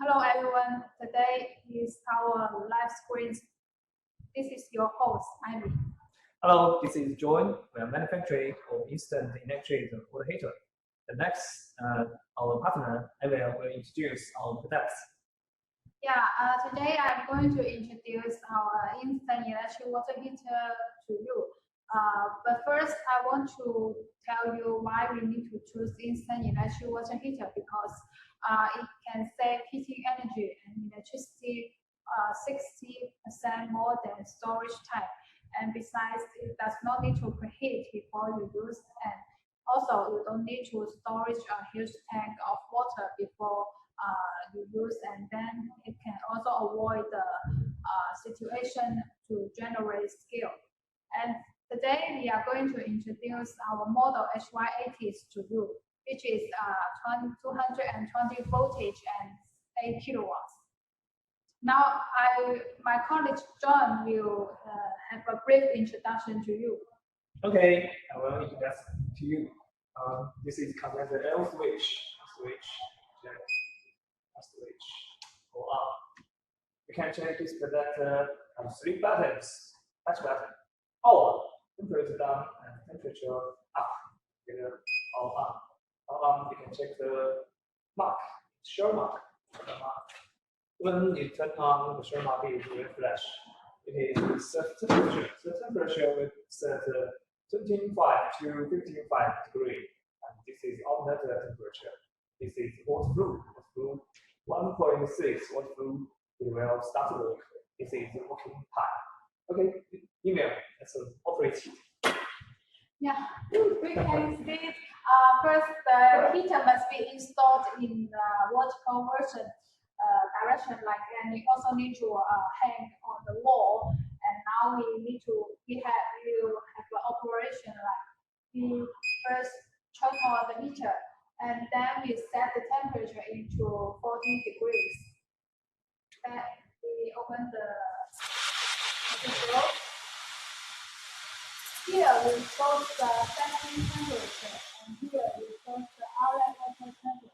Hello everyone, today is our live screen. This is your host, Ivy. Hello, this is John. We are manufacturing of instant electric water heater. The next, our partner, Evan, will introduce our products. Today I'm going to introduce our instant electric water heater to you. But first, I want to tell you why we need to choose instant electric water heater because it can save heating energy and electricity 60% more than storage type. And besides, it does not need to preheat before you use, and also you don't need to storage a huge tank of water before you use, and then it can also avoid the situation to generate scale. And today we are going to introduce our model HY80s to you, which is 220 voltage and 8 kilowatts. Now, my colleague John will have a brief introduction to you. Okay, I will introduce to you. This is connect the L switch, check, switch, go up. You can check this product on 3 buttons. Touch button, power, temperature down, and temperature up. All up. You can check the mark, show mark. When you turn on the show mark, it will flash. It is set temperature. The temperature will set 25 to 55 degrees. And this is outlet temperature. This is water flow. 1.6 water flow. It will start to work. This is the working time. Okay, email as an operator. Yeah, we can see first the heater must be installed in vertical version direction, and we also need to hang on the wall. And now we will have an operation like we first turn on the heater, and then we set the temperature into 14 degrees. Then we open the door. Here we show the setting temperature, and here we show the outlet water temperature.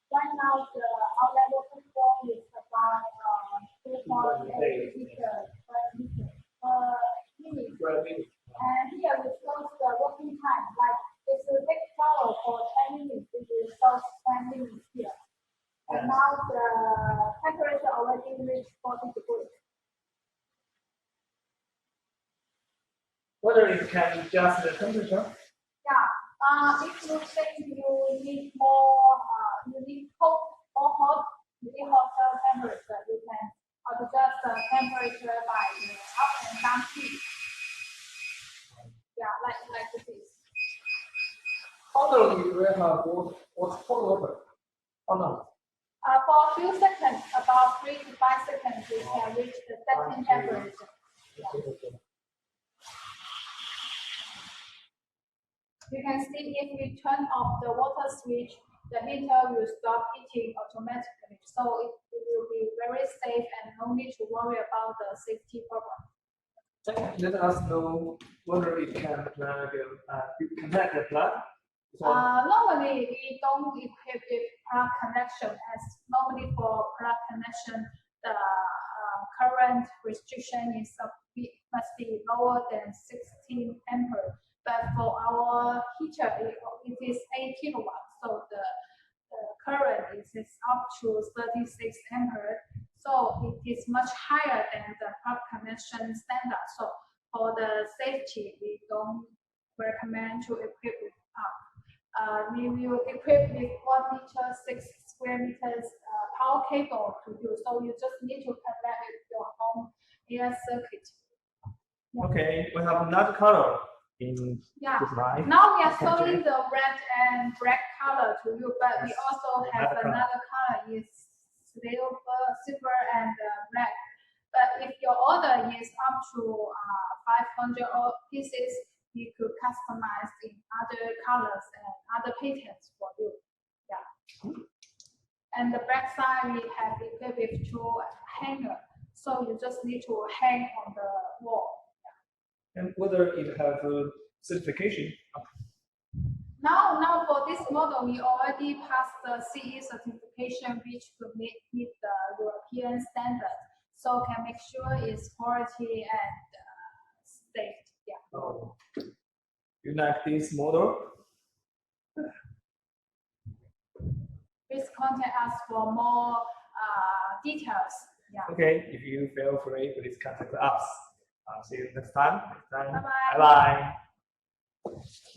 Right now, the outlet water flow is about 2.8 liters per minute. And here we show the working time. Like if you take shower for 10 minutes, it will show 10 minutes here. And now the temperature already reached 40 degrees. Whether it can adjust the temperature? Yeah. If you think you need more, more hot, temperature, you can adjust the temperature by the up and down speed. Yeah, like this. Although you will have what's cold water. Oh no. For a few seconds, about 3 to 5 seconds, you can reach the setting temperature. Yeah. You can see if we turn off the water switch, the heater will stop heating automatically. So it will be very safe and no need to worry about the safety problem. Let us know whether it can connect the plug. Normally, we don't equip with plug connection, as normally for plug connection, the current restriction must be lower than 16 ampere. But for our heater, it is 8 kilowatts, so the current is up to 36 ampere. So it is much higher than the plug connection standard. So for the safety, we don't recommend to equip with plug. We will equip with 1 meter 6 square meters power cable to you. So you just need to connect with your home air circuit. Yeah. Okay, we have another color. Now we are showing the red and black color to you, but we also have another color is silver and black. But if your order is up to 500 pieces, we could customize in other colors and other patterns for you. Yeah. And the back side we have equipped with 2 hangers, so you just need to hang on the wall. And whether it has a certification? Now for this model, we already passed the CE certification. application which could meet the European standard. So can make sure it's quality and safe. Yeah. Oh, you like this model? Please contact us for more details. Yeah. Okay, if you feel free, please contact us. See you next time. Bye-bye. Bye-bye.